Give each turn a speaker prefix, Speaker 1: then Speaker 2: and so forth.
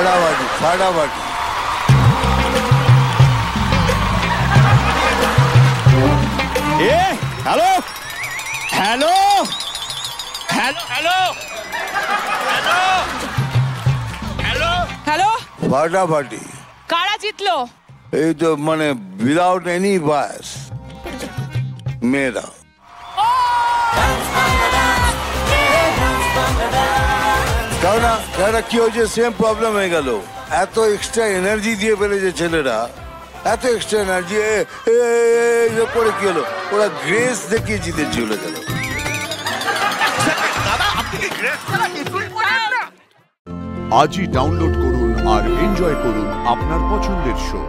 Speaker 1: ফাটাফাটি ফাটাফাটি।
Speaker 2: Hello hello hello hello hello hello
Speaker 3: hello,
Speaker 1: ফাটাফাটি।
Speaker 3: কারা জিতলো?
Speaker 1: এই তো মানে উইদাউট এনি বায়াস মেয়েরা। কেননা কি হয়েছে, সেম প্রবলেম হয়ে গেল। এত এক্সট্রা এনার্জি দিয়ে ফেলেছে ছেলেরা, এত এক্সট্রা এনার্জি করে কি হলো, ওরা গ্রেস দেখিয়ে জিতে চলে গেল।
Speaker 4: আজই ডাউনলোড করুন আর এনজয় করুন আপনার পছন্দের শো।